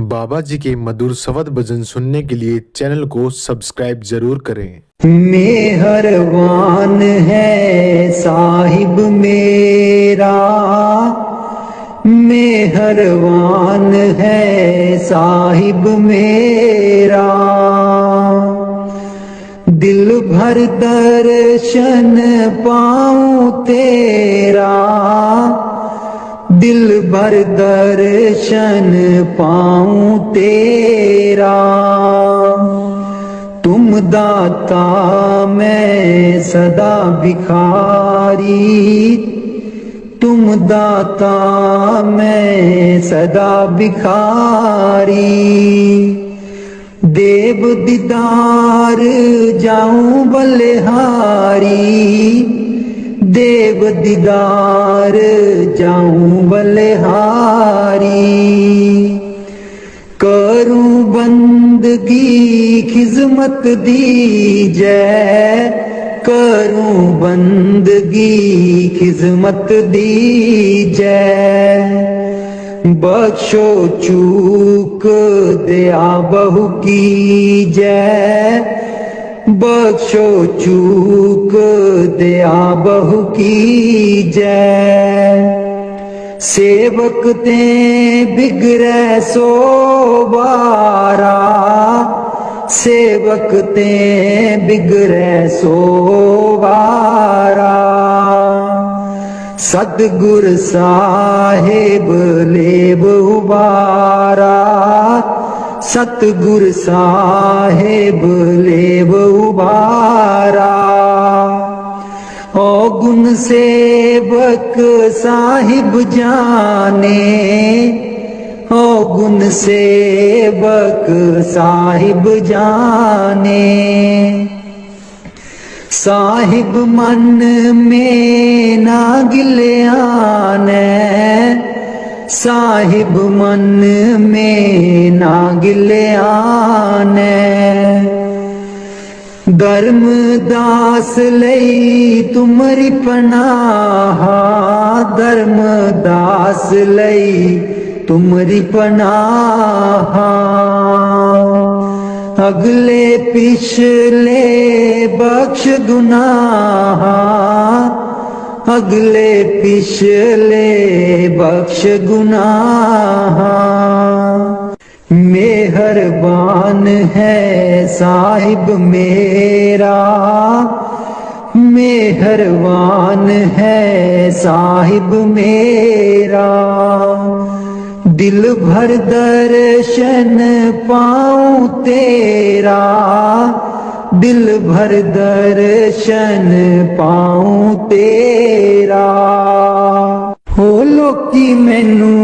बाबा जी के मधुर शब्द भजन सुनने के लिए चैनल को सब्सक्राइब जरूर करें। मेहरबान है साहिब मेरा, मेहरबान है साहिब मेरा। दिल भर दर्शन पाऊं तेरा, दिल भर दर्शन पाऊं तेरा। तुम दाता मैं सदा भिखारी, तुम दाता मैं सदा भिखारी। देव दीदार जाऊं बलिहारी, देव दीदार जाऊं बलिहारी। करूं बंदगी खिजमत दीजै, करूं बंदगी खिजमत दीजै। बख्शो चूक दया बहु कीजै, बख्शो चूक दया बहु कीजै। सेवक ते बिगड़ै सो बारा, सेवक ते बिगड़ै सो बारा। सतगुर साहिब लेब उबारा, सतगुर साहिब लेब उबारा। ओ गुण सेवक साहिब जाने, ओ गुण सेवक साहिब जाने। साहिब मन में ना गिल्याने, साहिब मन में ना गिल्याने। धर्मदास लई तुमरी पनाह, धर्मदास लई तुमरी पनाह। अगले पिछले बख्श गुनाह, अगले पिछले बख्श गुनाह। मेहरबान है साहिब मेरा, मेहरबान है साहिब मेरा। दिल भर दर्शन पाऊं तेरा, दिल भर दर्शन पाऊं तेरा। हो लोकी मैनू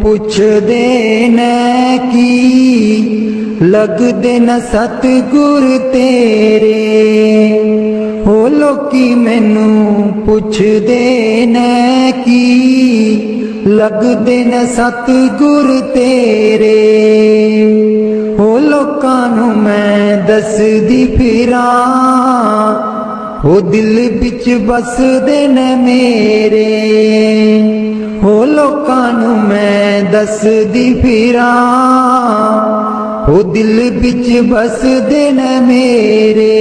पुछदे ने की, लगदे न सतगुर तेरे। हो लोकी मैनू पुछदे ने की, लगदे न सतगुर तेरे। हो लोकां नूं मैं दसदी फिरां, हो दिल बिच बसदे न मेरे। हो लोकां नूं मैं दसदी फिरां, हो दिल बिच बसदे न मेरे।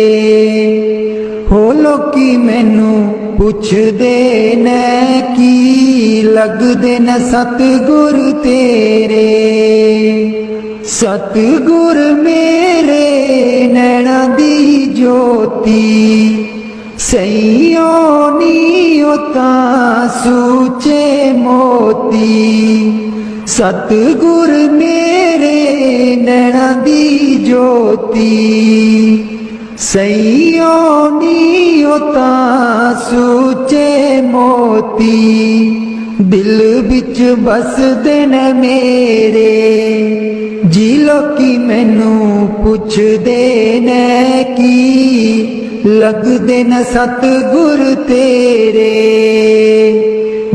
हो लोकी मैनू पुछदे ने की, लगदे न सतगुर तेरे। सतगुर मेरे नैना दी ज्योति, सैयो नी होता सूचे मोती। सतगुर मेरे नैना दी ज्योति, सैयो नी होता सूचे मोती। दिल बिच बसदे न मेरे, जी लोकी मैनू पुछदे ने की, लगदे न सतगुर तेरे।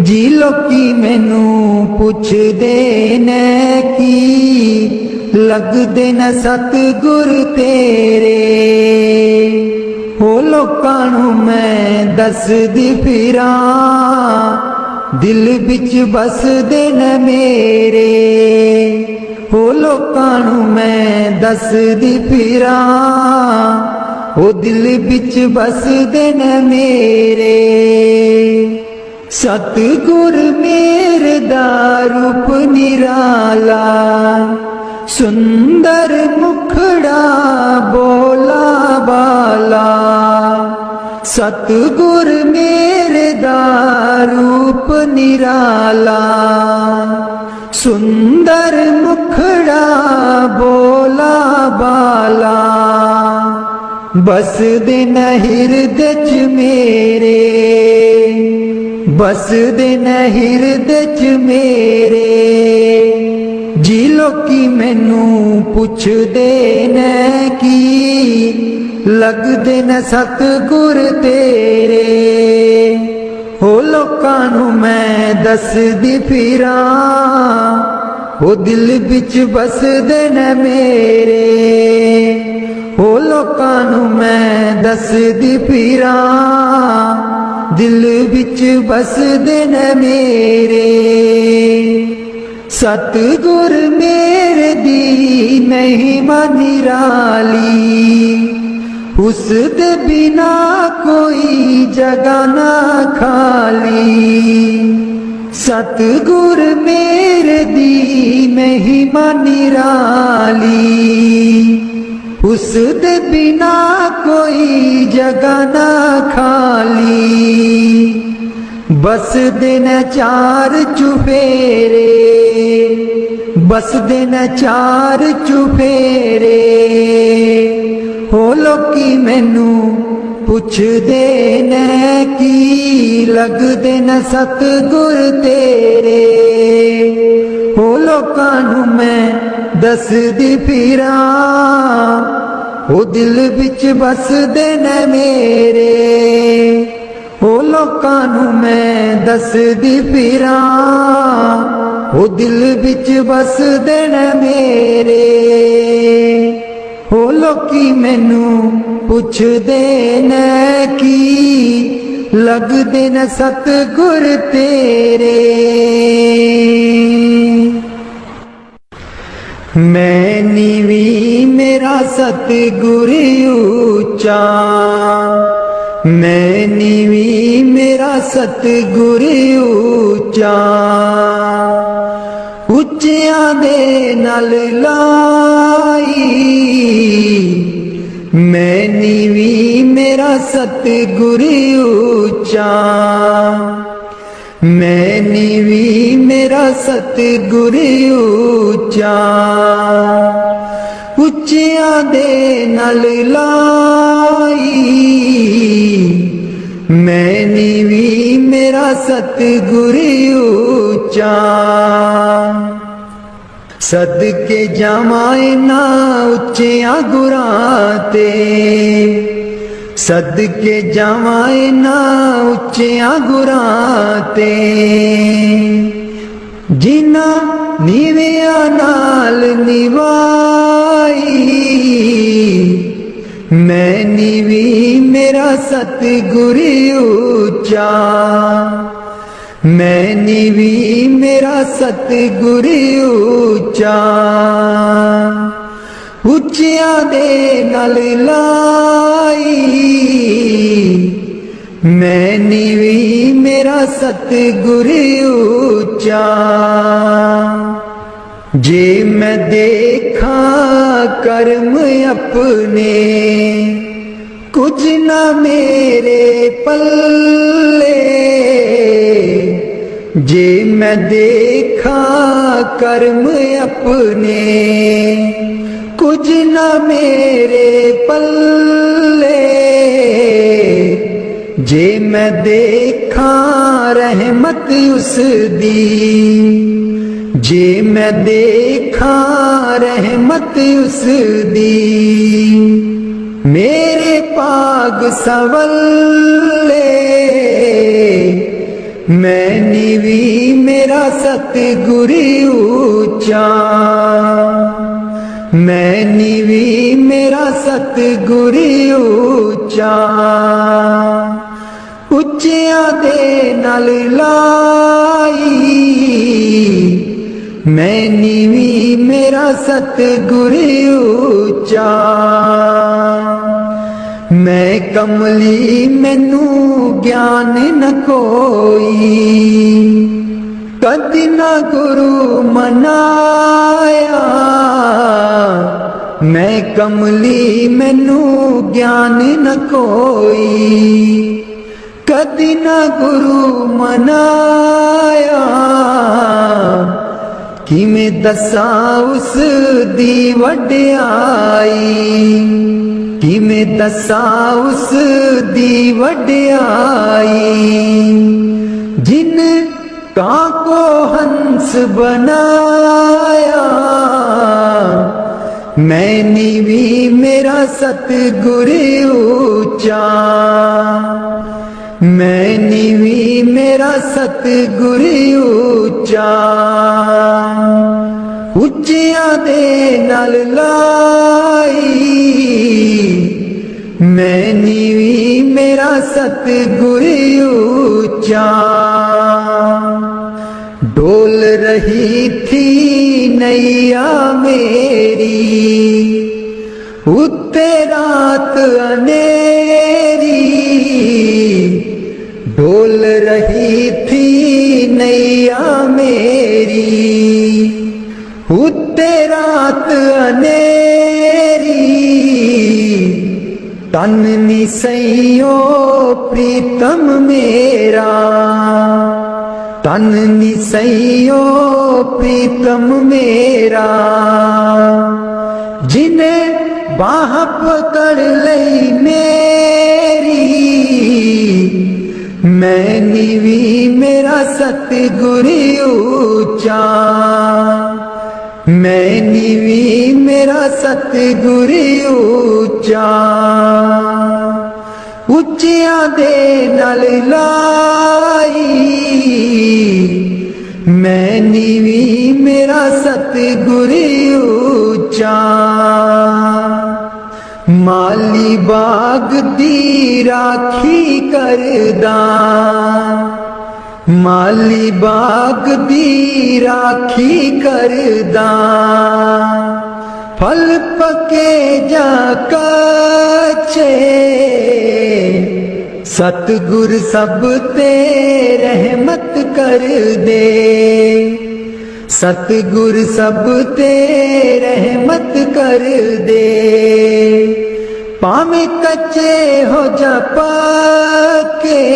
जी लोकी मैनू पुछदे ने की, लगदे न सतगुर तेरे। हो लोकां नूं मैं दसदी फिरां, दिल बिच बसदे न मेरे। हो लोकां नूं मैं दसदी फिरां, ओ दिल विच बसदे ने मेरे। सतगुर मेरे दा रूप निराला, सुंदर मुखड़ा बोला बाला। सतगुर मेरे दा रूप निराला, सुंदर मुखड़ा बोला बाला। बस दिन हृदय च मेरे, बस दिन हृदय च मेरे। जी लोकी मैनू पुछदे ने की, लगदे न सतगुर तेरे। हो लोकां नूं मैं दसदी फिरां, ओ दिल विच बसदे न मेरे। हो लोकां नूं मैं दसदी फिरां, दिल विच बसदे न मेरे। सतगुर मेरे दी महिमा निराली, उस दे बिना कोई जगह ना खाली। सतगुर मेरे दी महिमा निराली, उस दे बिना कोई जगह ना खाली। बस दिन चार चुफेरे, बस दिन चार चुफेरे। हो लोकी मैनू पुछदे ने की, लगदे न सतगुर तेरे। हो लोकां नूं मैं दसदी फिरां, ओ दिल विच बसदे ने मेरे। हो लोकां नूं मैं दसदी फिरां, ओ दिल विच बसदे ने मेरे। हो लोकी मैनू पुछदे ने की, लगदे न सतगुर तेरे। मैं नीवी मेरा सतगुर ऊंचा, मैं नीवी मेरा सतगुर ऊंचा। उच्चियां दे नाल लाई, मैं नीवी मेरा सतगुर ऊंचा। मैं नीवी मेरा सतगुर ऊंचा। उच्चियां दे नाल लाई, मैं नीवी मेरा सतगुर ऊंचा। सदके जावां ना उच्चियां गुरां ते, सदके जावां ना उच्चियां गुरां ते। जिन्ना नीवियां नाल निवाई, मैं नीवी मेरा सतगुर ऊंचा। मैं नीवी मेरा सतगुर ऊंचा। उच्चियां दे नाल लाई, मैं नीवी मेरा सतगुर ऊंचा। जे मैं देखा कर्म अपने, कुछ ना मेरे पल्ले। जे मैं देखा कर्म अपने, कुछ ना मेरे पल्ले। जे मैं देखा रहमत उस दी, जे मैं देखा रहमत उस दी। मेरे पाग संवले, मैं नीवी मेरा सतगुर ऊंचा। मैं नीवी मेरा सतगुर ऊंचा। उच्चियां दे नाल लाई, मैं नीवी मेरा सतगुर ऊंचा। मैं कमली मैनू ज्ञान न कोई, कदी ना गुरु मनाया। मैं कमली मैनू ज्ञान न कोई, कदी ना गुरु मनाया। कि मैं दसा उस दी वड्याई, कि मैं दसा उस दी वड्याई। जिन कां को हंस बनाया। मैं नीवी मेरा सतगुर ऊंचा। मैं नीवी मेरा सतगुर ऊंचा। उच्चिया दे नाल लाई। मैं नीवी मेरा सतगुर ऊंचा। डोल रही थी नैया मेरी, उत्ते रात अनेरी। डोल रही थी नैया मेरी, उत्ते रात अनेरी। तन निसैयो प्रीतम मेरा, तन निसैयो प्रीतम मेरा। जिन्हें बाह पकड़ लई मेरी। मैं नीवी मेरा सतगुर ऊंचा। मैं नीवी मेरा सतगुर ऊंचा। उच्चिया दे नाल लाई। मैं नीवी मेरा सतगुर ऊंचा। माली बाग दी राखी करदा, माली बाग दी राखी करदा। फल पके जा कच्चे, सतगुर सब ते रहमत कर दे। सतगुर सब ते रहमत कर दे। पामे कच्चे हो जा पक्के।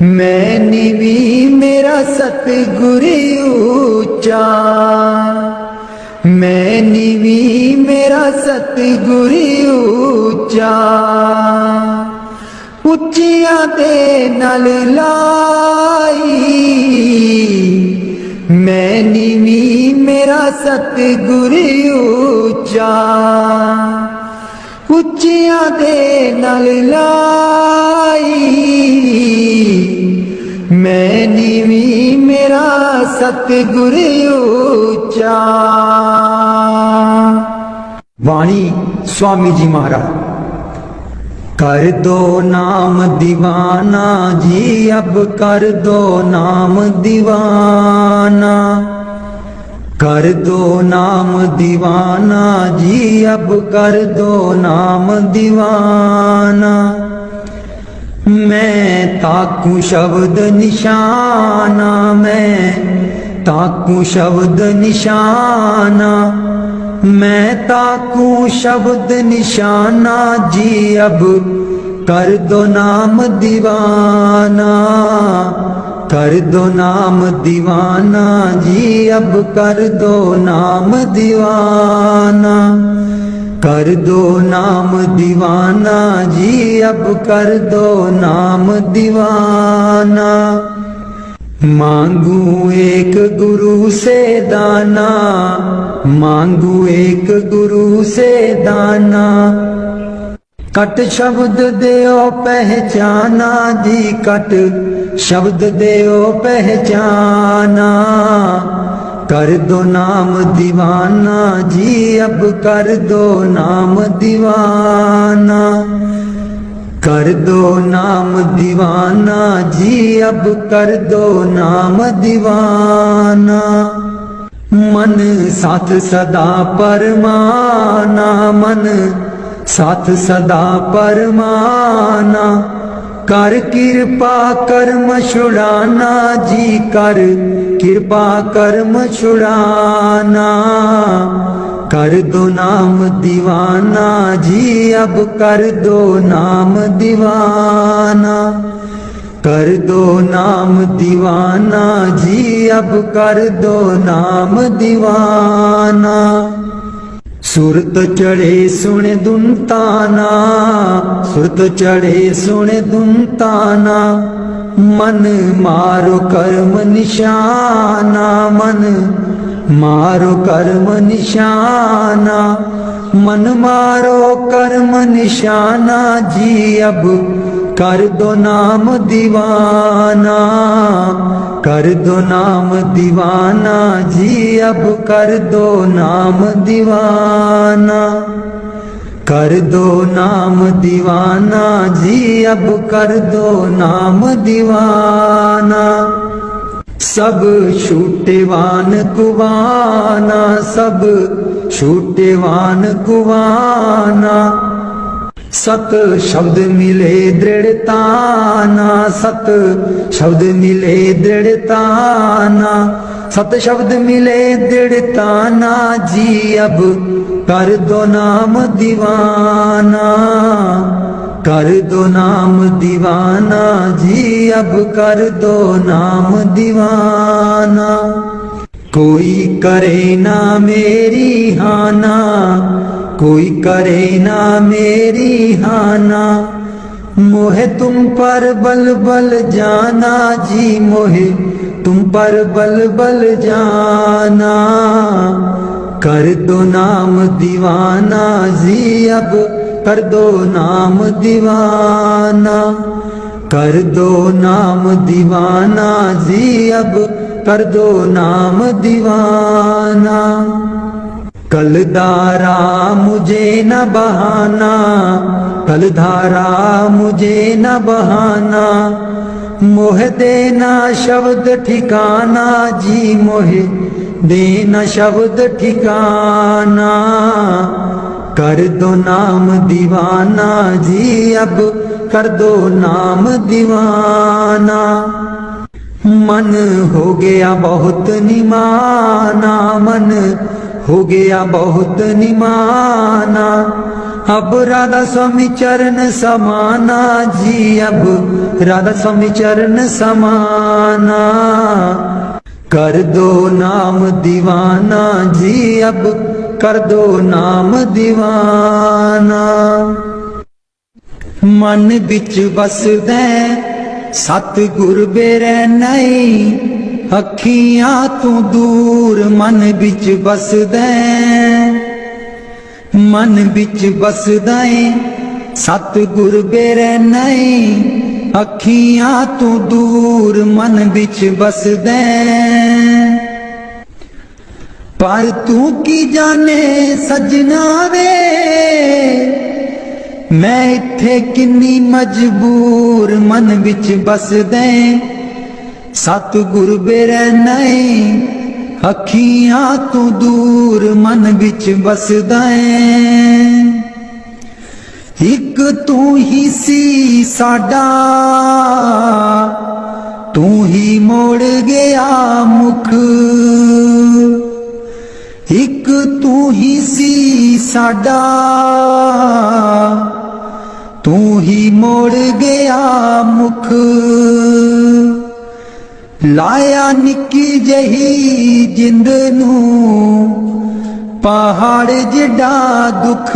मैं नीवी मेरा सतगुर ऊंचा। मैं नीवी मेरा सतगुर ऊंचा। उच्चिया दे नाल लाई। मैं नीवी मेरा सतगुर ऊंचा। उच्चिया दे नाल लाई। मैं नीवी मेरा सतगुर ऊंचा। वाणी स्वामी जी महाराज। कर दो नाम दीवाना जी, अब कर दो नाम दीवाना। कर दो नाम दीवाना जी, अब कर दो नाम दीवाना। मैं ताकू शब्द निशाना, मैं ताकू शब्द निशाना। मैं ताकू शब्द निशाना जी, अब कर दो नाम दीवाना। कर दो नाम दीवाना जी, अब कर दो नाम दीवाना। कर दो नाम दीवाना जी, अब कर दो नाम दीवाना। मांगू एक गुरु से दाना, मांगू एक गुरु से दाना। कट शब्द देओ पहचाना जी, कट शब्द देओ पहचाना। कर दो नाम दीवाना जी, अब कर दो नाम दीवाना। कर दो नाम दीवाना जी, अब कर दो नाम दीवाना। मन साथ सदा परमाना, मन साथ सदा परमाना। कर कृपा कर्म छुड़ाना जी, कर कृपा कर्म छुड़ाना। कर दो नाम दीवाना जी, अब कर दो नाम दीवाना। कर दो नाम दीवाना जी, अब कर दो नाम दीवाना। सुरत चढ़े सुने दुनताना, सुरत चढ़े सुने दुनताना। मन मारो कर्म निशाना, मन मारो कर्म निशाना। मन मारो कर्म निशाना जी, अब कर दो नाम दीवाना। कर दो नाम दीवाना जी, अब कर दो नाम दीवाना। कर दो नाम दीवाना जी, अब कर दो नाम दीवाना। सब छूटेवान कुवाना, सब छूटेवान कुवाना। सत शब्द मिले दृढ़ताना, सत शब्द मिले दृढ़ताना। सत शब्द मिले दृढ़ताना जी, अब कर दो नाम दीवाना। कर दो नाम दीवाना जी, अब कर दो नाम दीवाना। कोई करे ना मेरी हाना, कोई करे ना मेरी हाना। मोहे तुम पर बल बल जाना जी, मोहे तुम पर बल बल जाना। कर दो नाम दीवाना जी, अब कर दो नाम दीवाना। कर दो नाम दीवाना जी, अब कर दो नाम दीवाना। कलधारा मुझे न बहाना, कलधारा मुझे न बहाना। मोह देना शब्द ठिकाना जी, मोहे देना शब्द ठिकाना। कर दो नाम दीवाना जी, अब कर दो नाम दीवाना। मन हो गया बहुत निमाना, मन हो गया बहुत निमाना। अब राधा स्वामी चरण समाना जी, अब राधा स्वामी चरण समाना। कर दो नाम दीवाना जी, अब कर दो नाम दीवाना। मन बिच बसदे सतगुर बेरै नहीं, अखियां तू दूर मन बिच बसदे। मन बिच बसदा सतगुर बेरै नहीं, अखियां तू दूर मन बिच बसदे। पर तू की जाने सजना वे, मैं इत्थे किन्नी मजबूर मन बिच बसदे। सतगुर बेरै नहीं, अखियां तू दूर मन बिच बसदा। एक तू ही सी साडा, तू ही मोड़ गया मुख। एक तू ही सी साडा, तू ही मोड़ गया मुख। लाया निक्की जही जिंद नू पहाड़ जिड्डा दुख।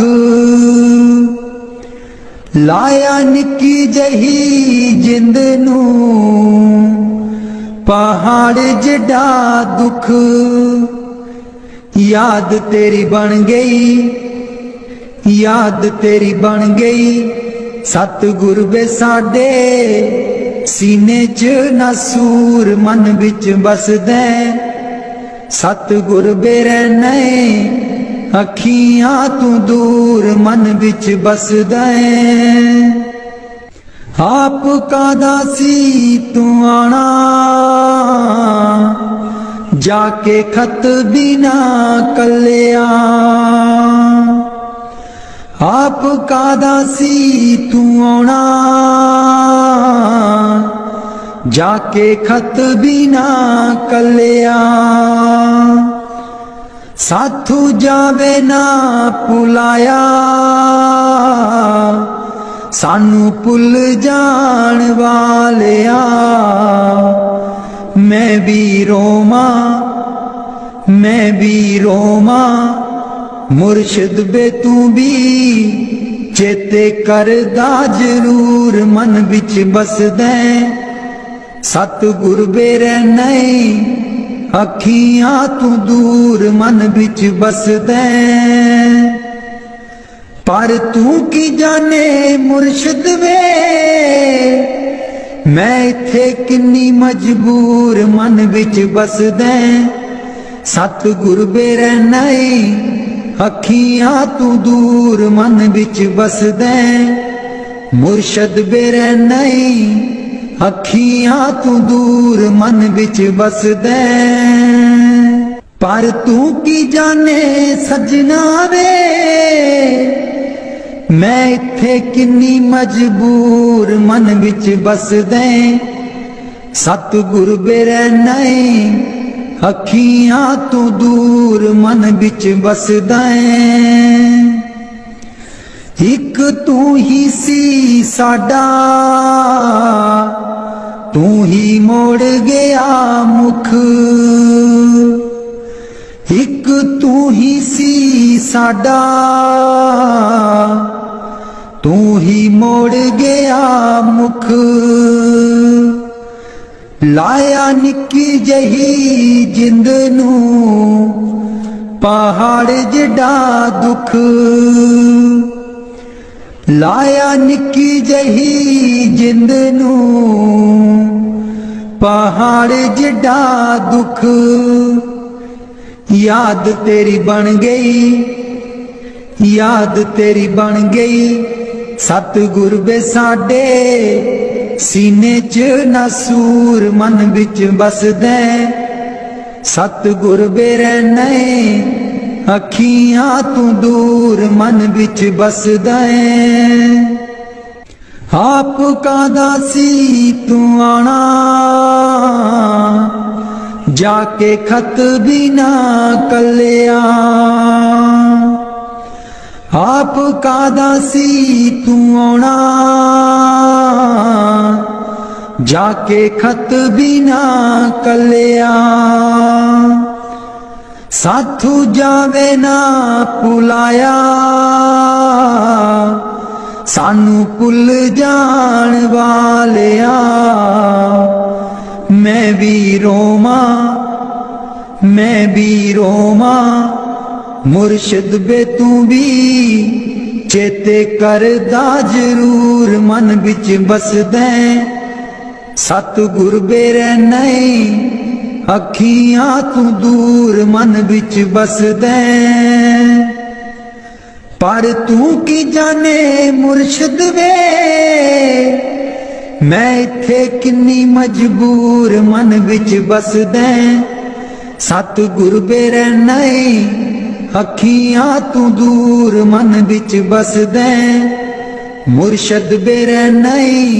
लाया निक्की जही जिंद नू पहाड़ जिड्डा दुख। याद तेरी बन गई, याद तेरी बन गई सतगुर वे साडे। सीने च नसूर मन बिच बसदे। सतगुर बेरै नहीं, अखियां तू दूर मन बिच बसदे। आप कादा सी तू आना, जाके खत बिना कलिया। आप कादा सी तू आना, जाके खत बिना कलिया। साथू जावे ना पुलाया, सानू पुल जान वालिया। मैं भी रोमा, मैं भी रोमा, मुर्शिद बे तू भी चेते करदा जरूर मन विच बसदे। सतगुर बेरे नहीं अखियां तू दूर मन विच बसदे। पर तू की जाने मुर्शिद वे, मैं इथे किन्नी मजबूर मन विच बसदे। सतगुर बेरे नहीं अखियां तू दूर मन विच बसदे। मुर्शिद बेरे नहीं अखियां तू दूर मन विच बसदे। पर तू की जाने सजना वे, मैं इथे किन्नी मजबूर मन विच बसदे। सतगुर बेरे नहीं अखियां तू दूर मन विच बसदे। एक तू ही सी साडा, तू ही मोड़ गया मुख। एक तू ही सी साडा, तू ही मोड़ गया मुख। लाया निक्की जही जिंद नू पहाड़ जिडा दुख। लाया निक्की जही जिंद नू पहाड़ जिडा दुख। याद तेरी बन गई, याद तेरी बन गई। सतगुर बे साडे सीने च नसूर मन विच बसदे। सतगुर बेरे नहीं अखियां तू दूर मन विच बसदे। आप कादा सी तू आना, जाके खत बिना कलिया। आप कादा सी तू आना, जाके खत बिना कलिया। साथू जावे ना पुलाया, सानू पुल जान वालिया। मैं भी रोमा, मैं भी रोमा, मुर्शिद बे तू भी चेते करदा जरूर मन विच बसदे। सतगुर बेरे नहीं अखियां तू दूर मन विच बसदे। पर तू की जाने मुर्शिद वे, मैं इथे किन्नी मजबूर मन विच बसदे। सतगुर बेरे नहीं अखियां तू दूर मन विच बसदे। मुर्शिद बेरे नहीं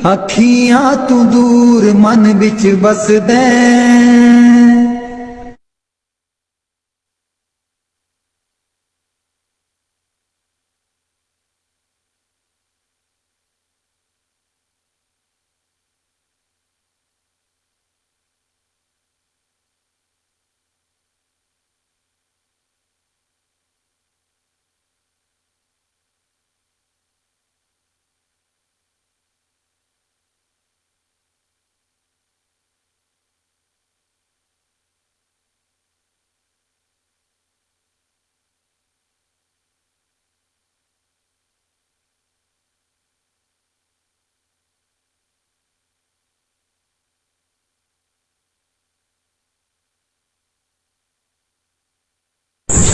अखियां तू दूर मन विच बसदे।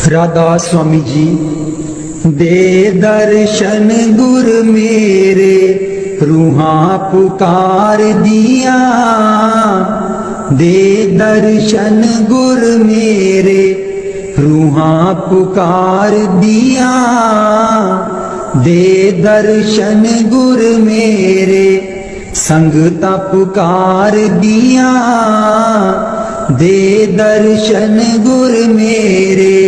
राधा स्वामी जी दे दर्शन गुर मेरे, रूहां पुकार दिया, दे दर्शन गुर मेरे। रूहां पुकार दिया, दे दर्शन गुर मेरे। संगता पुकार दिया, दे दर्शन गुर मेरे।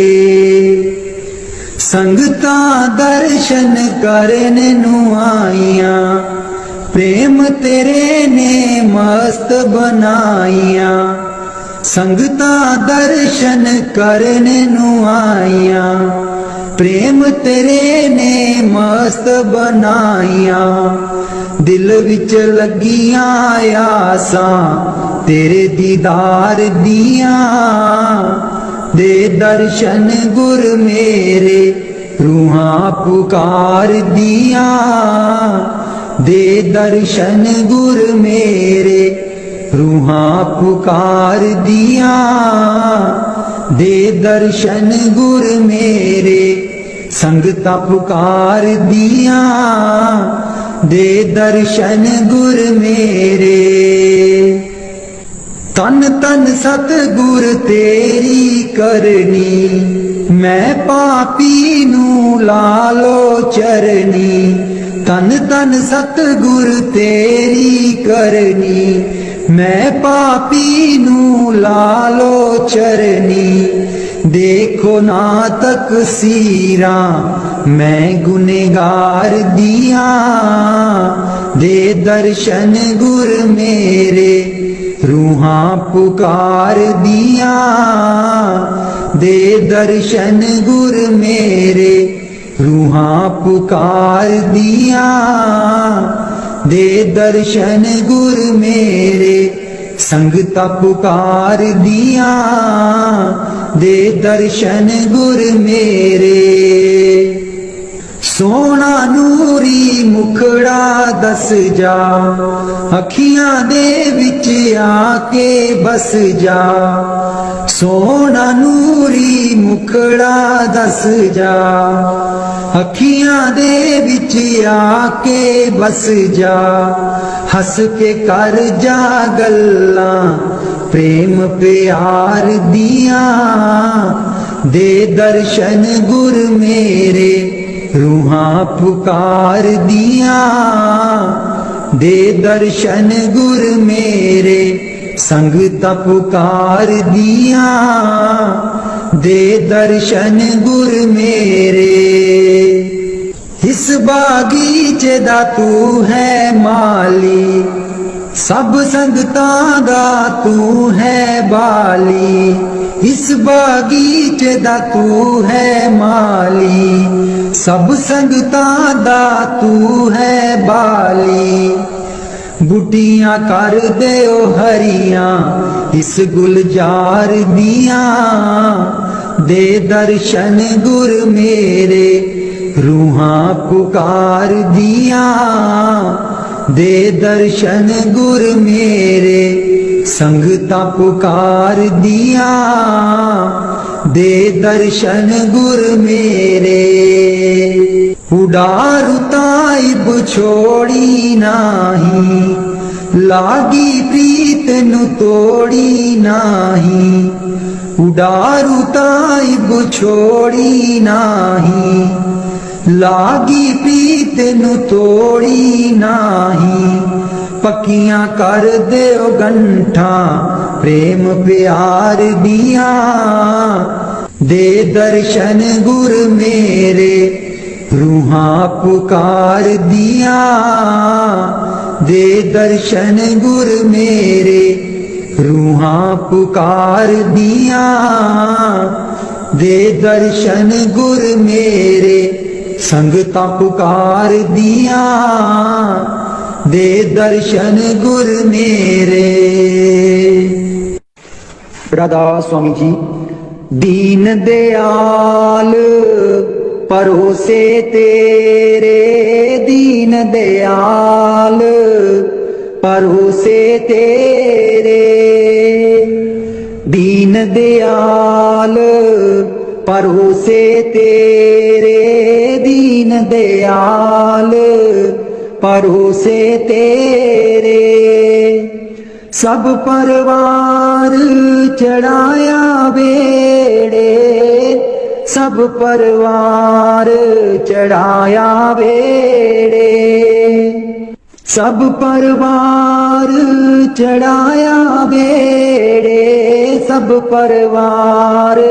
संगता दर्शन करन नू आईयां, प्रेम तेरे ने मस्त बनाईयां। संगता दर्शन करन नू आईयां, प्रेम तेरे ने मस्त बनाईयां। दिल विच लगियां आसां तेरे दीदार दियां, दे दर्शन गुर मेरे। रूहां पुकार दिया, दे दर्शन गुर मेरे। रूहां पुकार दिया, दे दर्शन गुर मेरे। संगता पुकार दिया, दे दर्शन गुर मेरे। तन तन सतगुर तेरी करनी, मैं पापी नू लालो चरनी। तन तन सतगुर तेरी करनी, मैं पापी नू लालो चरनी। देखो ना तकसीरा मैं गुनहगार दिया, दे दर्शन गुर मेरे। रूहां पुकार दिया, दे दर्शन गुर मेरे। रूहां पुकार दिया, दे दर्शन गुर मेरे। संगता पुकार दिया, दे दर्शन गुर मेरे। सोना नूरी मुखड़ा दस जा, अखियां दे विच आके बस जा। सोना नूरी मुखड़ा दस जा, अखियां दे विच आके बस जा। हस के कर जा गल्लां प्रेम प्यार दिया, दे दर्शन गुर मेरे। रूहां पुकार दिया, दे दर्शन गुर मेरे। संगता पुकार दिया, दे दर्शन गुर मेरे। इस बागीचे दा तू है माली, सब संगतां दा तू है बाली। इस बागीचे दा तू है माली, सब संगतां दा तू है बाली। बूटियां कर देओ हरियां इस गुलजार दियां, दे दर्शन गुर मेरे। रूहां पुकार दिया, दे दर्शन गुर मेरे। संगता पुकार दिया, दे दर्शन गुर मेरे। उडारू ताइब छोड़ी नाही, लागी प्रीत नु तोड़ी नाही। उडारू ताइब छोड़ी नाही, लागी प्रीत नु तोड़ी नाही। पक्कियां कर देओ गंठा प्रेम प्यार दिया, दे दर्शन गुर मेरे। रूहां पुकार दिया, दे दर्शन गुर मेरे। रूहां पुकार दिया, दे दर्शन गुर मेरे। संगता पुकार दिया, दे दर्शन गुर मेरे। राधा स्वामी जी। दीन दयाल परोसे तेरे, दीन दयाल परोसे तेरे। दीन दयाल परोसे तेरे, दीन दयाल परोसे तेरे। सब परवार चढ़ाया बेड़े, सब परवार चढ़ाया बेड़े, सब परवार चढ़ाया बेड़े, सब परवार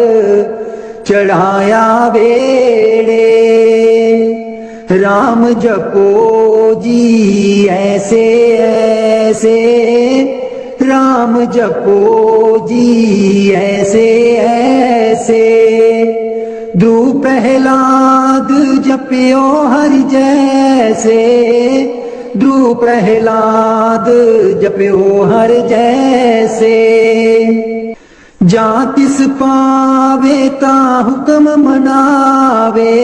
चढ़ाया बेड़े। राम जपो जी ऐसे ऐसे, राम जपो जी ऐसे ऐसे। ध्रुव प्रहलाद जपियो हरि जैसे, ध्रुव प्रहलाद जपियो हर जैसे। जा तिस पावे ता हुक्म मनावे,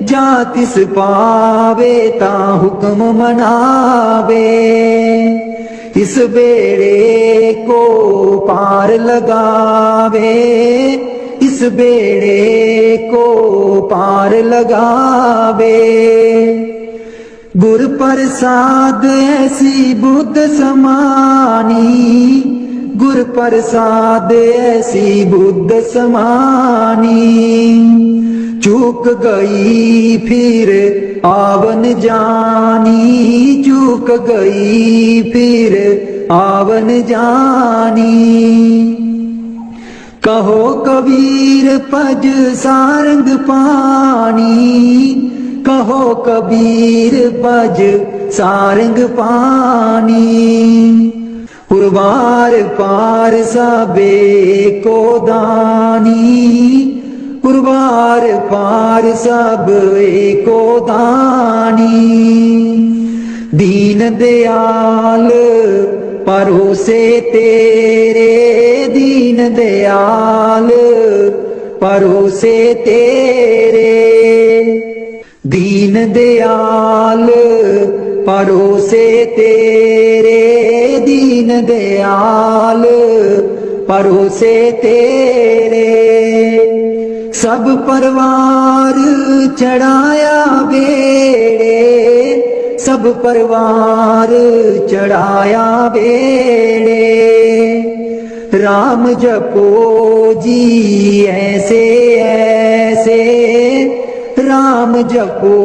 जा तिस पावे ता हुक्म मनावे। इस बेड़े को पार लगावे, इस बेड़े को पार लगावे। गुर प्रसाद ऐसी बुद्ध समानी, गुर प्रसाद ऐसी बुद्ध समानी। चूक गई फिर आवन जानी, चूक गई फिर आवन जानी। कहो कबीर पज सारंग पानी, कहो कबीर पज सारंग पानी। पुरवार पार सबे को दानी, पुरवार पार सब एको दानी। दीन दयाल परोसे तेरे, दीन दयाल परोसे तेरे। दीन दयाल परोसे तेरे, दीन दयाल परोसे तेरे। सब परवार चढ़ाया बेड़े, सब परवार चढ़ाया बेड़े। राम जपो जी ऐसे ऐसे, राम जपो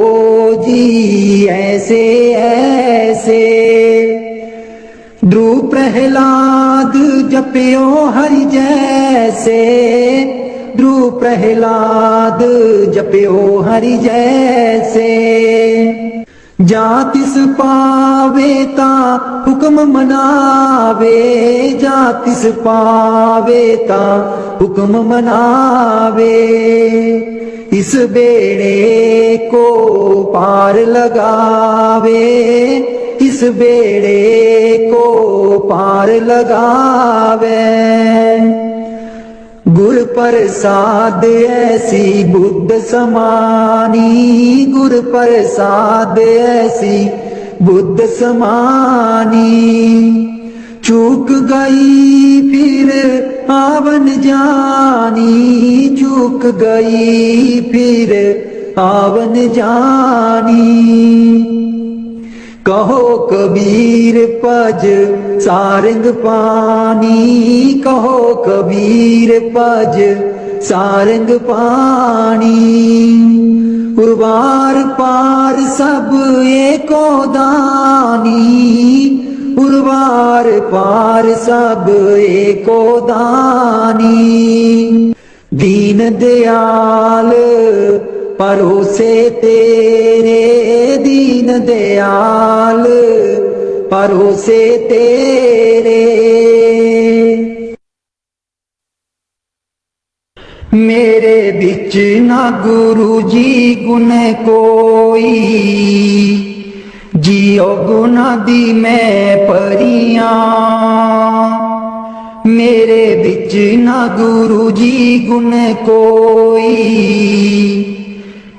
जी ऐसे ऐसे। ध्रुव प्रहलाद जपियो हरि जैसे, ध्रुव प्रहलाद जपियो हरि जैसे। जा तिस पावे ता हुक्म मनावे, जा तिस पावे ता हुक्म मनावे। इस बेड़े को पार लगावे, इस बेड़े को पार लगावे। गुर प्रसाद ऐसी बुद्ध समानी, गुर प्रसाद ऐसी बुद्ध समानी। चूक गई फिर आवन जानी, चूक गई फिर आवन जानी। कहो कबीर पज सारंग पानी, कहो कबीर पज सारंग पानी। उर्वार पार सब एको दानी, उर्वार पार सब एको दानी। दीन दयाल परोसे तेरे, दीन दयाल परोसे तेरे। मेरे बिच ना गुरु जी गुण कोई, जियो गुना दी मैं परियां। मेरे बिच ना गुरु जी गुण कोई,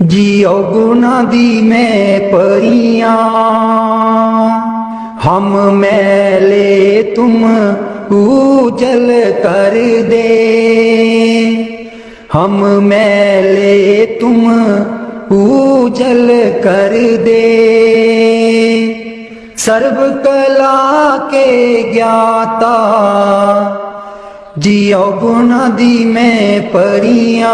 जियो गुना दी मैं परियां। हम मैले तुम उजल कर दे, हम मैले तुम पूजल कर दे। सर्व कला के ज्ञाता जियो गुण दी मैं परियां।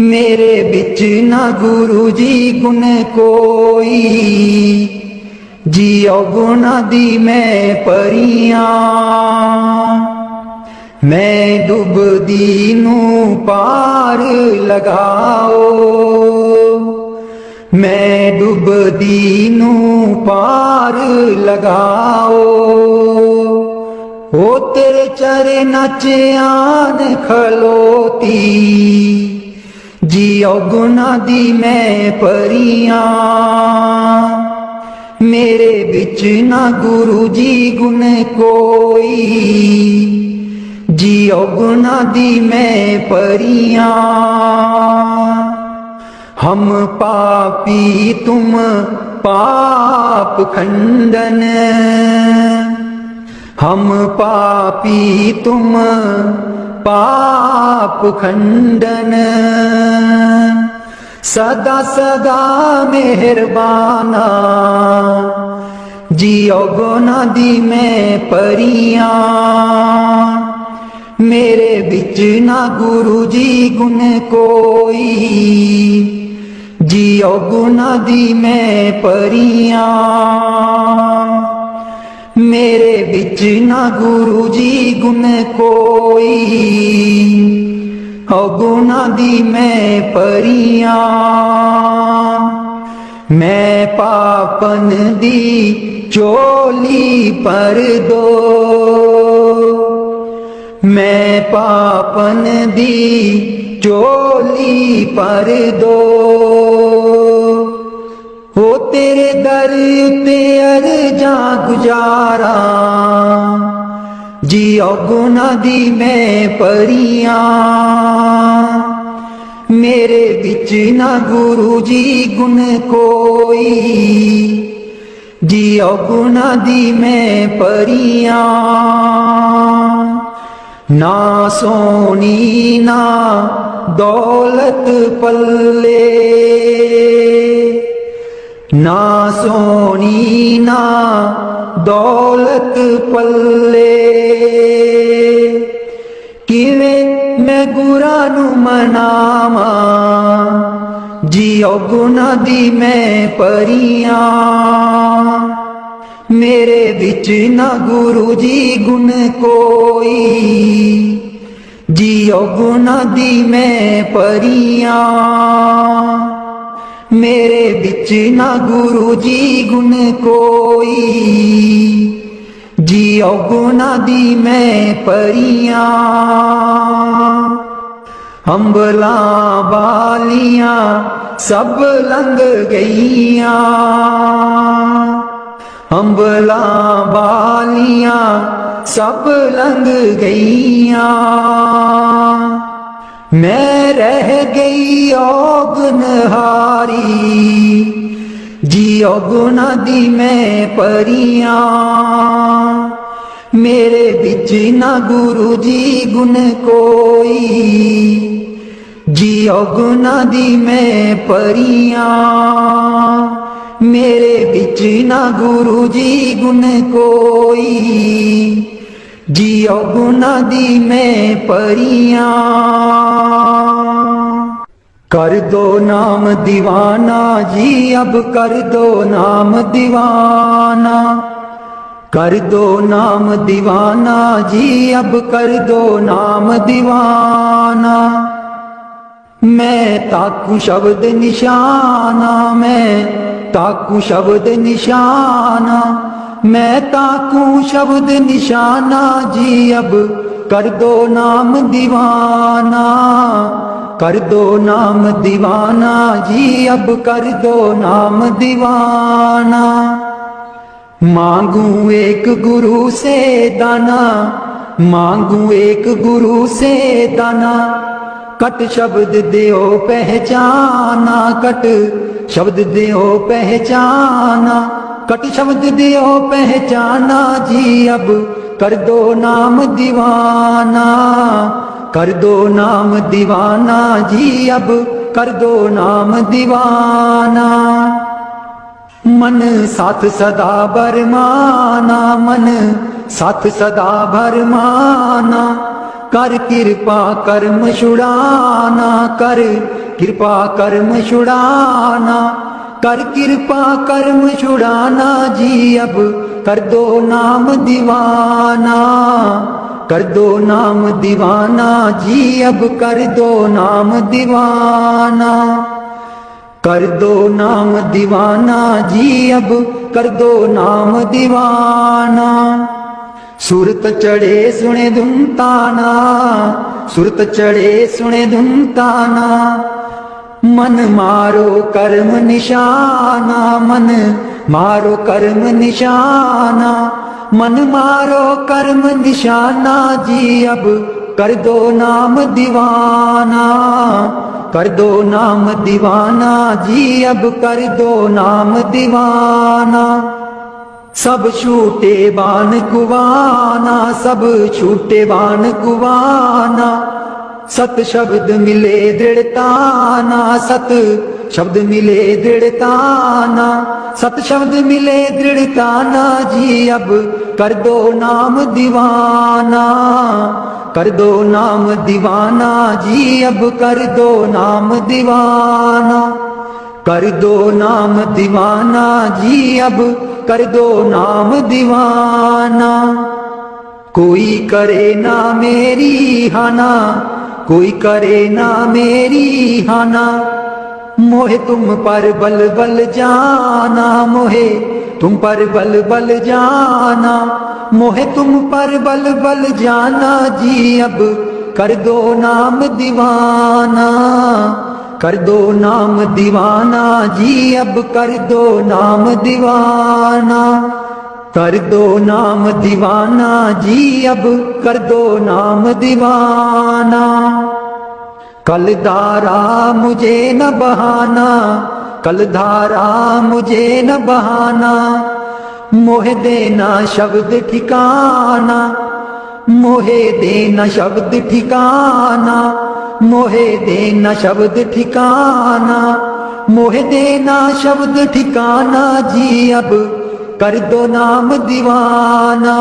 मेरे बिच ना गुरु जी गुण कोई, जियो गुण दी मैं परियां। मैं डुबदी नू पार लगाओ, मैं डुबदी नू पार लगाओ। ओ तेरे चरनां च आन खलोती, जियो गुना दी मैं परियां। मेरे बिच ना गुरु जी गुण कोई, जियो गुना दी मैं परियां। हम पापी तुम पाप खंडन, हम पापी तुम पाप खंडन। सदा सदा मेहरबाना, जियो गुना दी मैं परियां। मेरे बिच ना गुरु जी गुण कोई, जियो गुना दी मैं परियां। मेरे बिच ना गुरु जी गुण कोई, गुना दी मैं परियां। मैं पापन दी चोली पर दो, मैं पापन दी चोली पर दो। हो तेरे दर ते अर्जा गुजारा, जियो गुना दी मैं परियां। मेरे बिच ना गुरु जी गुण कोई, जियो गुना दी मैं परियां। ना सोनी ना दौलत पल्ले, ना सोनी ना दौलत पल्ले। किवें मैं गुरा नू मनावा, जियो गुना दी मैं परियां। मेरे बिच ना गुरु जी गुण कोई, जियो गुना दी मैं परियां। मेरे बिच ना गुरु जी गुण कोई, जियो गुना दी मैं परियां। अंबला बालियां सब लंघ गईयां, अंबला बालियां सब लंघ गईयां। मैं रह गई औगनहारी, जियो गुना दी मैं परियां। मेरे बिच ना गुरु जी गुण कोई, जियो गुना दी मैं परियां। मेरे बिच ना गुरु जी गुण कोई, जियो गुना दी मैं परियां। कर दो नाम दीवाना जी, अब कर दो नाम दीवाना। कर दो नाम दीवाना जी, अब कर दो नाम दीवाना। मैं ताकू शब्द निशाना, मैं ताकू शब्द निशाना। मैं ताकू शब्द निशाना जी, अब कर दो नाम दीवाना। कर दो नाम दीवाना जी, अब कर दो नाम दीवाना। मांगू एक गुरु से दाना, मांगू एक गुरु से दाना। कट शब्द देओ पहचाना, कट शब्द देओ पहचाना। कट शब्द देओ पहचाना जी, अब कर दो नाम दीवाना। कर दो नाम दीवाना जी, अब कर दो नाम दीवाना। मन साथ सदा बरमाना, मन साथ सदा भरमाना, कर कृपा कर्म छुड़ाना, कर कृपा कर्म छुड़ाना, कर कृपा कर्म छुड़ाना जी। अब कर दो नाम दीवाना, कर दो नाम दीवाना जी। अब कर दो नाम दीवाना, कर दो नाम दीवाना जी। अब कर दो नाम दीवाना। सुरत चढ़े सुने धुन ताना, सुरत चढ़े सुने धुन ताना, मन मारो कर्म निशाना, मन मारो कर्म निशाना, मन मारो कर्म निशाना जी। अब कर दो नाम दीवाना, कर दो नाम दीवाना जी। अब कर दो नाम दीवाना। सब छूटे बान कुवाना, सब छूटे बान कुवाना, सत शब्द मिले दृढ़ताना, सत शब्द मिले दृढ़ताना, सत शब्द मिले दृढ़ताना जी। अब कर दो नाम दीवाना, कर दो नाम दीवाना जी। अब कर दो नाम दीवाना, कर दो नाम दीवाना जी। अब कर दो नाम दीवाना। कोई करे ना मेरी हाना, कोई करे ना मेरी हाना, मोहे तुम पर बल बल जाना, मोहे तुम पर बल बल जाना, मोहे तुम पर बल बल जाना जी। अब कर दो नाम दीवाना, कर दो नाम दीवाना जी। अब कर दो नाम दीवाना, कर दो नाम दीवाना जी। अब कर दो नाम दीवाना। कल धारा मुझे न बहाना, कल धारा मुझे न बहाना, मोहे देना शब्द ठिकाना, मोहे देना शब्द ठिकाना, मोहे देना शब्द ठिकाना, मोहे देना शब्द ठिकाना जी। अब कर दो नाम दीवाना,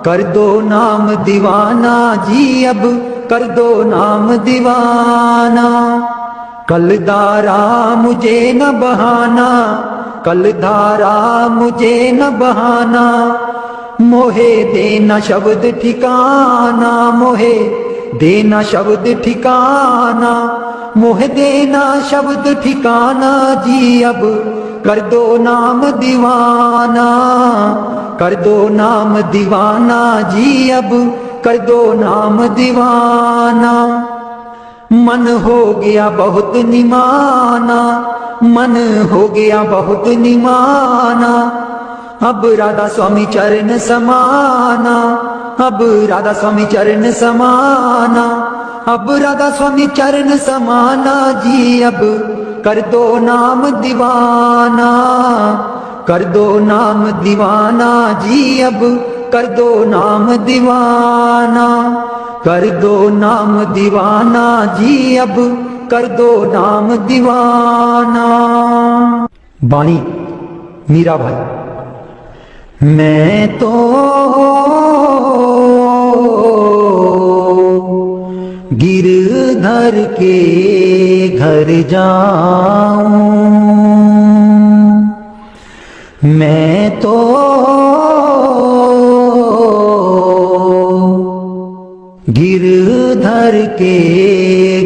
कर दो नाम दीवाना जी। अब कर दो नाम दीवाना। कल धारा मुझे न बहाना, कल धारा मुझे न बहाना, मोहे देना शब्द ठिकाना, मोहे देना शब्द ठिकाना, मोहे देना शब्द ठिकाना जी। अब कर दो नाम दीवाना, कर दो नाम दीवाना जी। अब कर दो नाम दीवाना। मन हो गया बहुत निमाना, मन हो गया बहुत निमाना, अब राधा स्वामी चरण समाना, अब राधा स्वामी चरण समाना, अब राधा स्वामी चरण समाना जी। अब कर दो नाम दीवाना, कर दो नाम दीवाना जी। अब कर दो नाम दीवाना, कर दो नाम दीवाना जी। अब कर दो नाम दीवाना। बाणी मीरा भाई। मैं तो गिरधर के घर जाऊं, मैं तो गिरधर के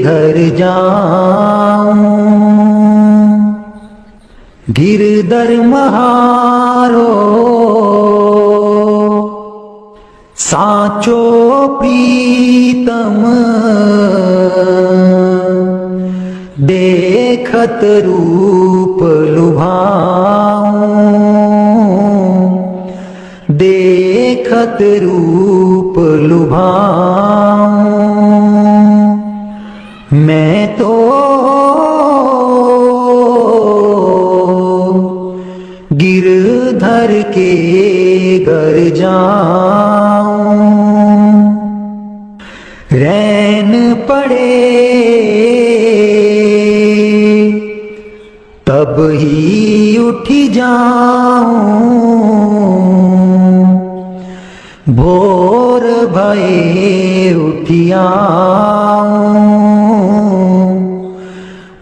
घर जाऊं, गिरधर महारो साचो प्रीतम, देखत रूप लुभाऊं, देखत रूप लुभाऊं, मैं तो गिरधर के घर जाऊं, रैन पड़े तब ही उठी जाऊं, भोर भये उठियाऊं,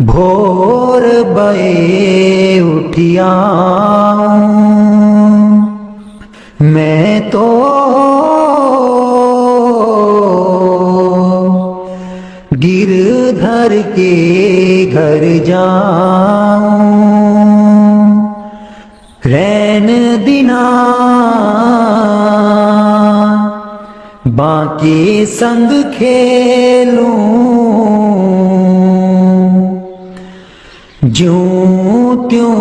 भोर भये उठियाऊं। मैं तो गिरधर के घर जाऊं, रैन दिना बाकी संग खेलूं, ज्यों त्यों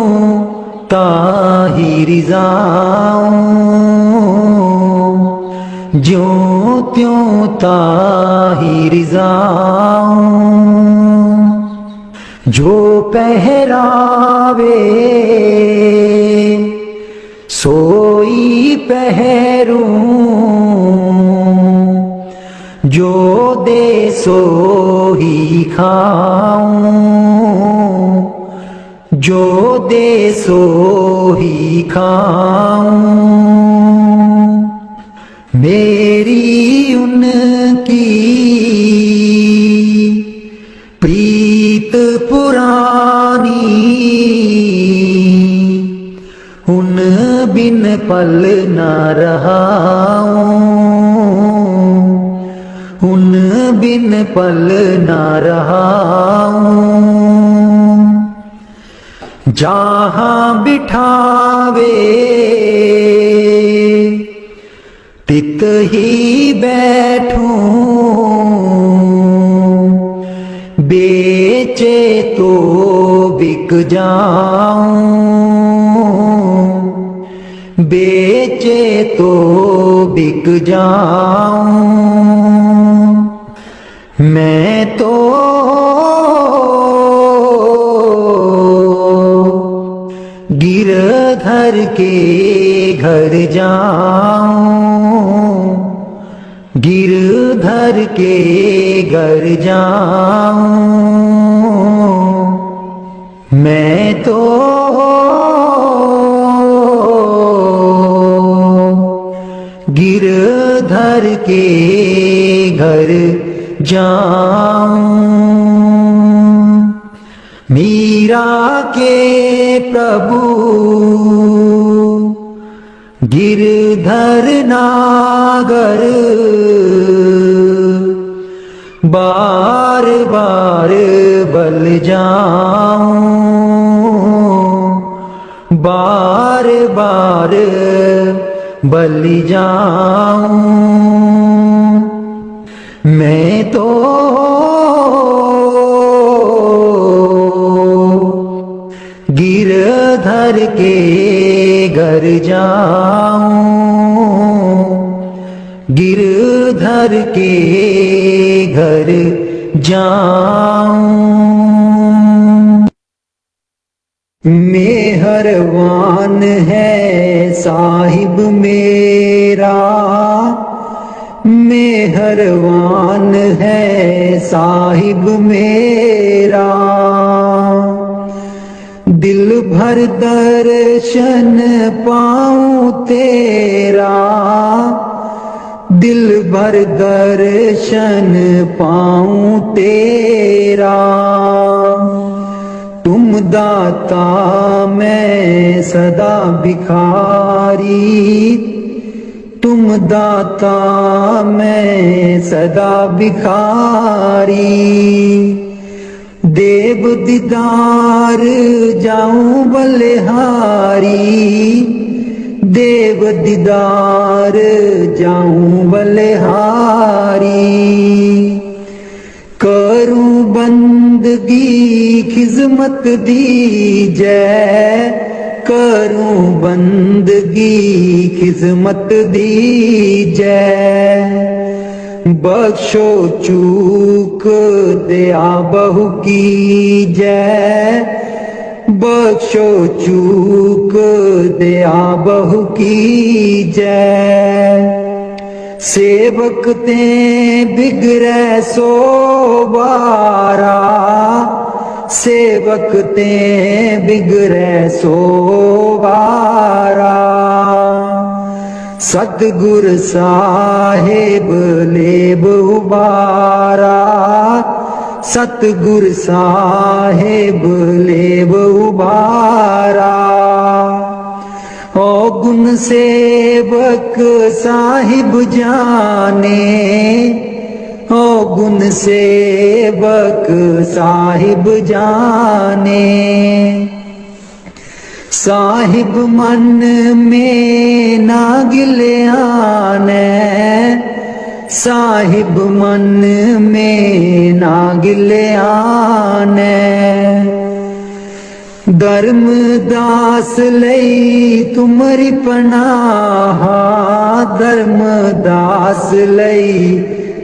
ताहिर जाऊं, ज्यों त्यों ताहिर जाऊं। जो पहरावे सोई पहरूं, जो दे सो ही खाऊं, जो दे सो ही खाऊं। मेरी उनकी प्रीत पुरानी, उन बिन पल न रहाऊं, उन बिन पल न रहाऊं। जहाँ बिठावे तित ही बैठूं, बेचे तो बिक जाऊं, बेचे तो बिक जाऊं। मैं तो गिरधर के घर जाऊं, गिरधर के घर जाऊं। मैं तो गिरधर के घर जाऊं। मीरा के प्रभु गिरधर नागर, बार बार बल जाऊं, बार बार बल जाऊं। मैं तो गिरधर के घर जाऊं, गिरधर के घर जाऊं। मेहरबान है साहिब मेरा, मेहरबान है साहिब मेरा। दिल भर दर्शन पाऊं तेरा, दिल भर दर्शन पाऊं तेरा। तुम दाता मैं सदा भिखारी, तुम दाता मैं सदा भिखारी। देव दीदार जाऊं बलिहारी, देव दीदार जाऊं बलिहारी। करूं बंदगी खिजमत दीजै, करूं बंदगी खिजमत दीजै। बख्शो चूक दया बहु की जय, बख्शो चूक दया बहु की जय। सेवक ते बिगड़े सो बारा, सेवक वक्ते बिगड़े सोवारा। सतगुर साहिब लेब उबारा, सतगुर साहिब लेब उबारा। ओ गुण सेवक साहिब जाने, ओ गुण सेवक साहिब जाने। साहिब मन में ना गिल्याने, साहिब मन में ना गिल्याने। धर्मदास लई तुमरी पनाह, धर्मदास लई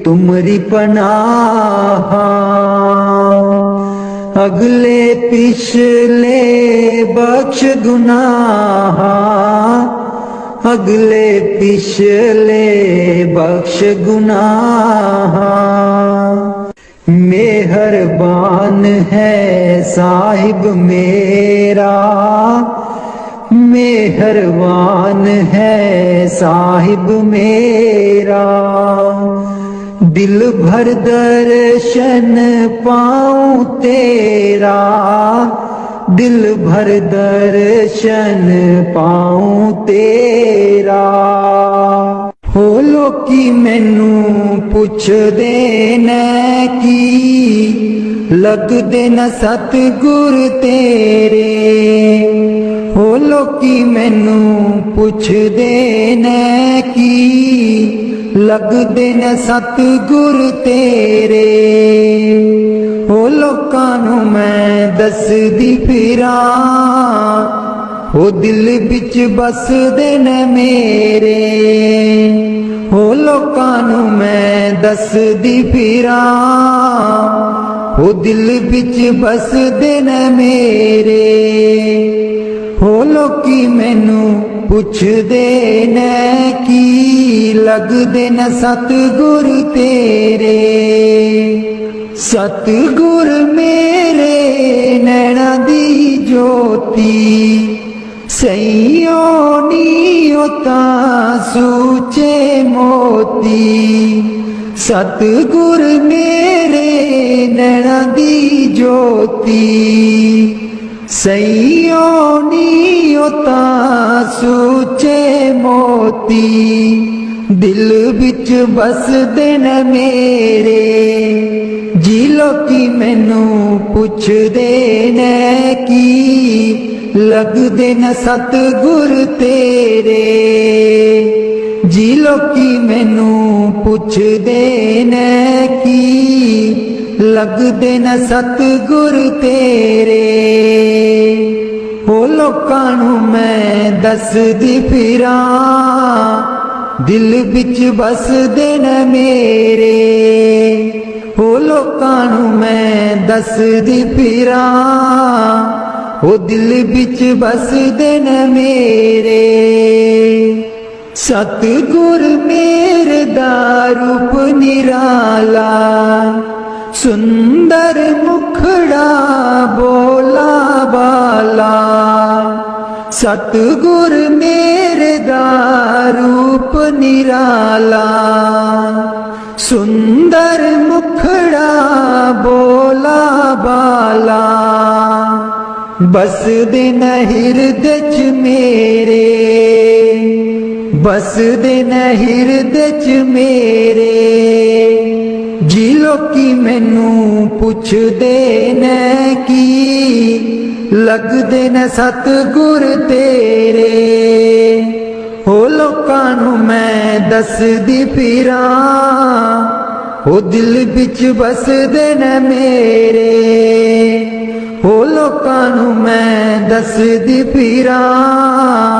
तुमरी पनाह। अगले पिछले बख्श गुनाह, अगले पिछले बख्श गुनाह। मेहरबान है साहिब मेरा, मेहरबान है साहिब मेरा। दिल भर दर्शन पाऊं तेरा, दिल भर दर्शन पाऊं तेरा। हो लोकी मैनू पुछदे ने की, लगदे न सतगुर तेरे। हो लोकी मैनू पुछदे ने की, लगदे न सतगुर तेरे। हो लोकां नू मैं दसदी फिरां, हो दिल बिच बसदे न मेरे। हो लोकां नू मैं दसदी फिरां, हो दिल बिच बसदे न मेरे। हो लोकी मैनू पुछदे ने की, लगदे न सतगुर तेरे। सतगुर मेरे नैना दी ज्योति, सैयो नीओ तां सूचे मोती। सतगुर मेरे नैना दी ज्योति, सैयो नीओ तां सूचे मोती। दिल बिच बसदे न मेरे, जी लोकी मैनू पुछदे ने की, लगदे न सतगुर तेरे। जी लोकी मैनू पुछदे ने की, लगदे न सतगुर तेरे। हो लोकां नू मैं दसदी फिरां, दिल बिच बसदे न मेरे। हो लोकां नू मैं दसदी फिरां, हो दिल बिच बसदे न मेरे। सतगुर मेरे दा रूप निराला, सुंदर मुखड़ा बोला बाला। सतगुर मेरे दा रूप निराला, सुंदर मुखड़ा बोला बाला। बसदे न हिरदे च मेरे, बसदे न हिरदे च मेरे। जी लोकी मैनू पुछदे ने की, लगदे न सतगुर तेरे। हो लोकां नू मैं दसदी फिरां, हो दिल बिच बसदे न मेरे। हो लोकां नू मैं दसदी फिरां,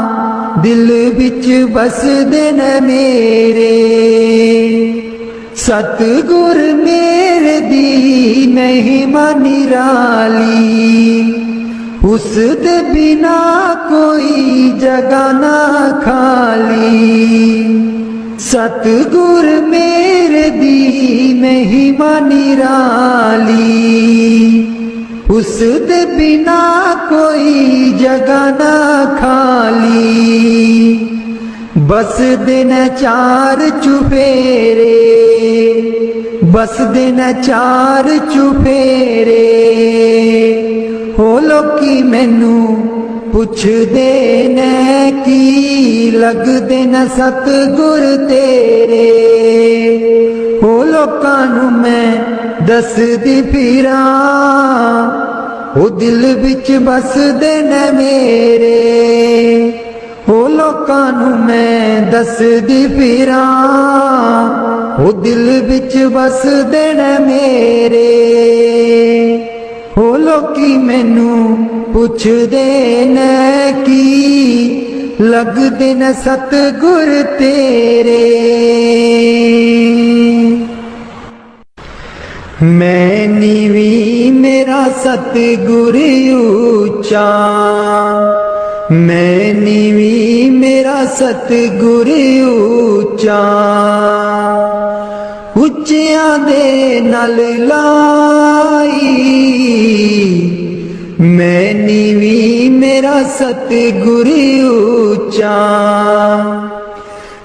दिल बिच बसदे न मेरे। सतगुर मेरे दी महिमा निराली, उस दे बिना कोई जगह ना खाली। सतगुर मेरे दी महिमा निराली, उस दे बिना कोई जगह ना खाली, बस दिन चार चुफेरे, बस दिन चार चुफेरे। हो लोकी मैनू पुछदे ने की लगदे न सतगुर तेरे। हो लोकां नू मैं दसदी फिरां, ओ दिल विच बसदे ने मेरे। हो लोकां नू मैं दसदी फिरां, ओ दिल विच बसदे ने मेरे। हो लोकी मैनू पुछदे ने की लगदे न सतगुर तेरे। मैं नीवी मेरा सतगुर ऊंचा, मैं नीवी मेरा सतगुर ऊंचा। उच्चियां दे नाल लाई, मैं नीवी मेरा सतगुर ऊंचा,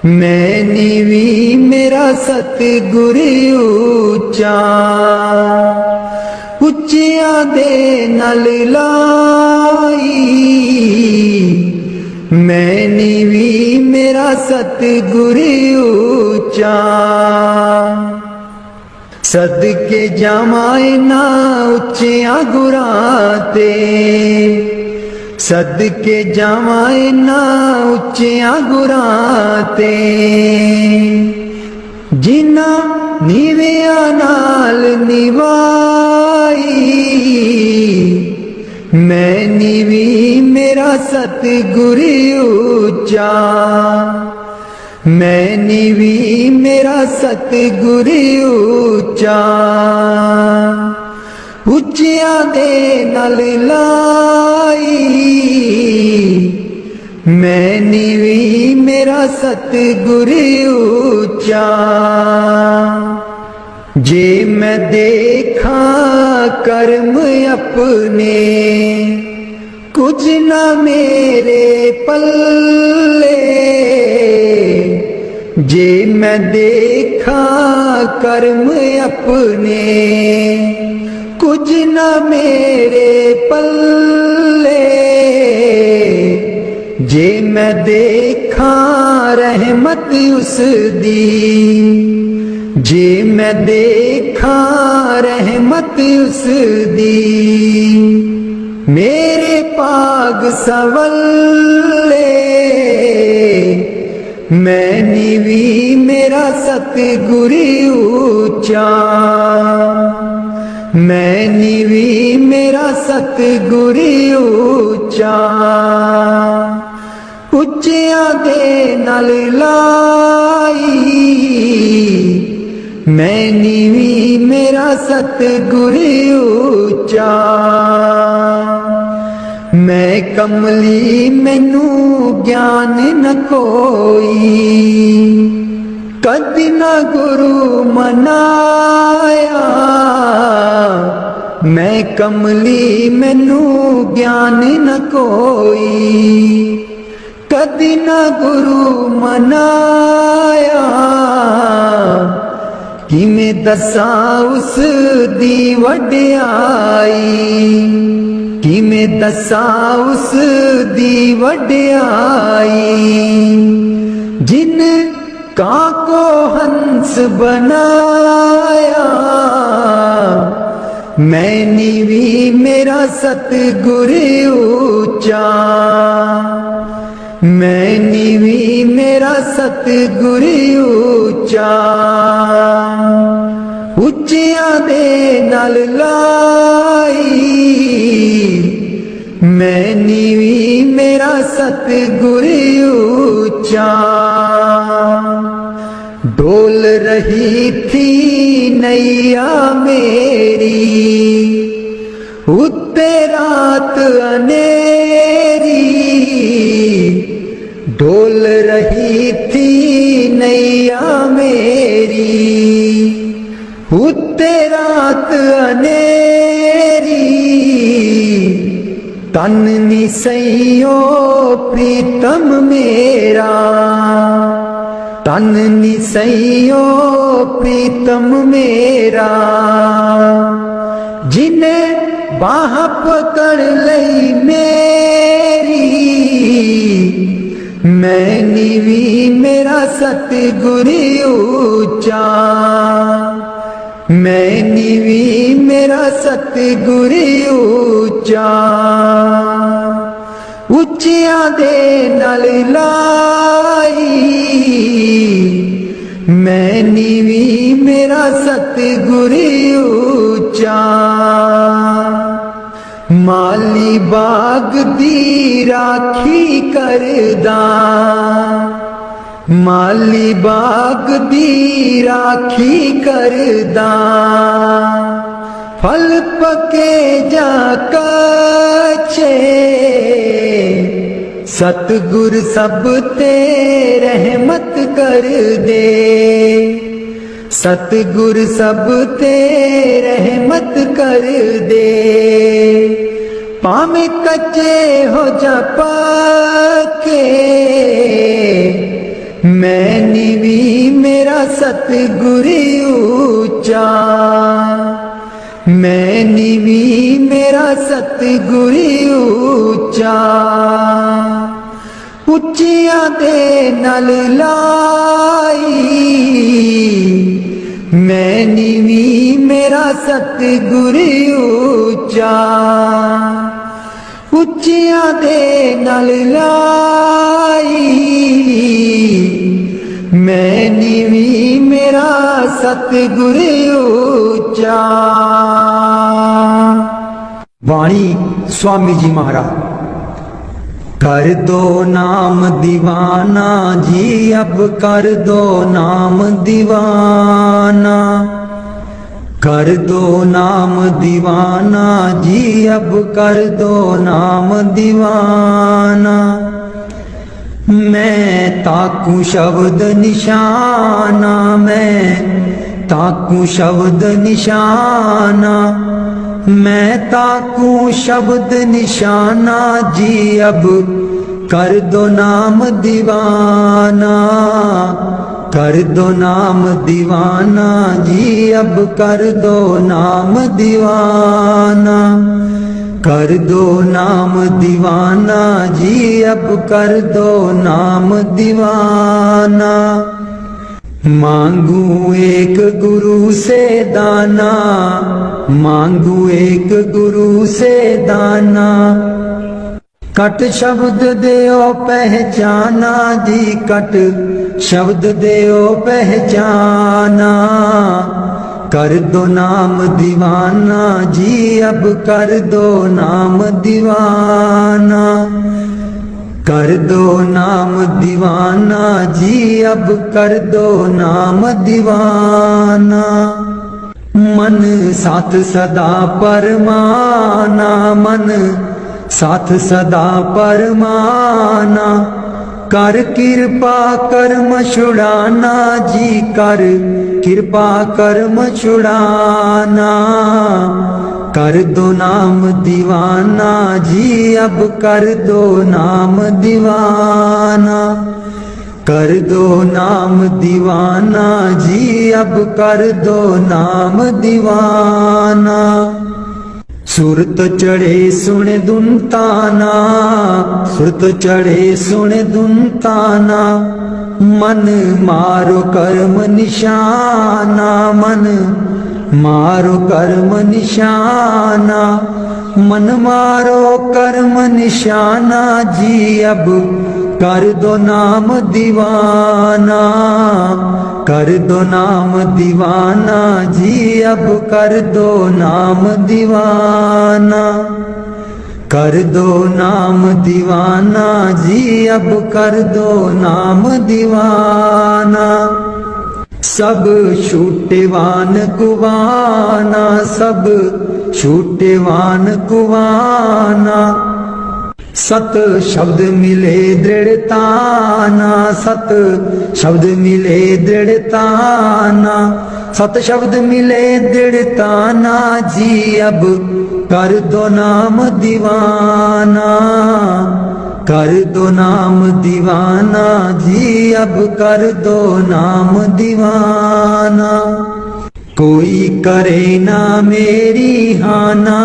मैं नीवी मेरा सतगुर ऊंचा। उच्चियां दे नाल लाई, मैं नीवी मेरा सतगुर ऊंचा। सदके जावां ना उच्चियां गुरां ते, सदके जावां ना उच्चियां गुरां ते। जिन्हां नीवियां नाल निवाई, मैं नीवी मेरा सतगुर ऊंचा, मैं नीवी मेरा सतगुर ऊंचा। उच्चियां दे नाल लाई, मैं नीवी मेरा सतगुर ऊंचा। जे मैं देखा कर्म अपने, कुछ ना मेरे पल्ले। जे मैं देखा कर्म अपने, कुछ ना मेरे पल्ले। जे मैं देखा रहमत उस दी, जे मैं देखा रहमत उस दी। मेरे पाग सवल्ले, मैं नीवी मेरा सतगुर ऊंचा, मैं नीवी मेरा सतगुर ऊंचा। उच्चियां दे नाल लाई, मैं नीवी मेरा सतगुर ऊंचा। मैं कमली मैनू ज्ञान न कोई, कदी न गुरु मनाया। मैं कमली मैनू ज्ञान न कोई, कदी न गुरु मनाया। किवें दसां उस दी वड्याई, किवें दसां उस दी वड्याई। जिन कां को हंस बनाया, मैं नीवी मेरा सतगुर ऊंचा, मैं नीवी मेरा सतगुर ऊंचा। उच्चियां दे नाल लाई, मैं नीवी मेरा सतगुर ऊंचा। डोल रही थी नैया मेरी, उत्ते रात अनेरी। डोल रही थी नैया मेरी, उत्ते रात अनेरी। तन निसैयो प्रीतम मेरा, तन निसैयो प्रीतम मेरा, जिन्हें बाह पकड़ लई मेरी, मैं नीवी मेरा सतगुर ऊंचा, मैं नीवी मेरा सतगुर ऊंचा, ਉੱਚਿਆਂ ਦੇ ਨਾਲ ਲਾਈ, ਮੈਂ ਨੀਵੀਂ ਮੇਰਾ ਸਤਿਗੁਰ ਉੱਚਾ, ਮਾਲੀ ਬਾਗ ਦੀ ਰਾਖੀ ਕਰਦਾ, ਮਾਲੀ ਬਾਗ ਦੀ ਰਾਖੀ ਕਰਦਾ, फल पके जा कच्चे, सतगुर सब ते रहमत कर दे, सतगुर सब ते रहमत कर दे, भावें कच्चे हो जा पके, मैं नीवी मेरा सतगुर ऊंचा, मैं नीवी मेरा सतगुर ऊंचा, ਉੱਚਿਆਂ ਦੇ ਨਾਲ ਲਾਈ, ਮੈਂ ਨੀਵੀਂ ਮੇਰਾ ਸਤਿਗੁਰ ਉੱਚਾ, ਉੱਚਿਆਂ ਦੇ ਨਾਲ ਲਾਈ, मैं नीवी मेरा सतगुर ऊंचा। वाणी स्वामी जी महाराज। कर दो नाम दीवाना जी, अब कर दो नाम दीवाना, कर दो नाम दीवाना जी, अब कर दो नाम दीवाना, मैं ताकू शब्द निशाना, मैं ताकू शब्द निशाना, मैं ताकू शब्द निशाना जी, अब कर दो नाम दीवाना, कर दो नाम दीवाना जी, अब कर दो नाम दीवाना, कर दो नाम दीवाना जी, अब कर दो नाम दीवाना, मांगू एक गुरु से दाना, मांगू एक गुरु से दाना, कट शब्द देओ पहचाना जी, कट शब्द देओ पहचाना, कर दो नाम दीवाना जी, अब कर दो नाम दीवाना, कर दो नाम दीवाना जी, अब कर दो नाम दीवाना, मन साथ सदा परमाना, मन साथ सदा परमाना, कर कृपा कर्म छुड़ाना जी, कर कृपा कर्म छुड़ाना, कर दो नाम दीवाना जी, अब कर दो नाम दीवाना, कर दो नाम दीवाना जी, अब कर दो नाम दीवाना, सुरत चढ़े सुन दुनताना, सुरत चढ़े सुन दुनताना, मन मारो कर्म निशाना, मन मारो कर्म निशाना, मन मारो कर्म निशाना जी, अब कर दो नाम दीवाना, कर दो नाम दीवाना जी, अब कर दो नाम दीवाना, कर दो नाम दीवाना जी, अब कर दो नाम दीवाना, सब छूटेवान कुवाना, सब छूटेवान कुवाना, सत शब्द मिले दृढ़ताना, सत शब्द मिले दृढ़ताना, सत शब्द मिले दृढ़ताना जी अब कर दो नाम दीवाना, कर दो नाम दीवाना जी अब कर दो नाम दीवाना। कोई करे ना मेरी हाना।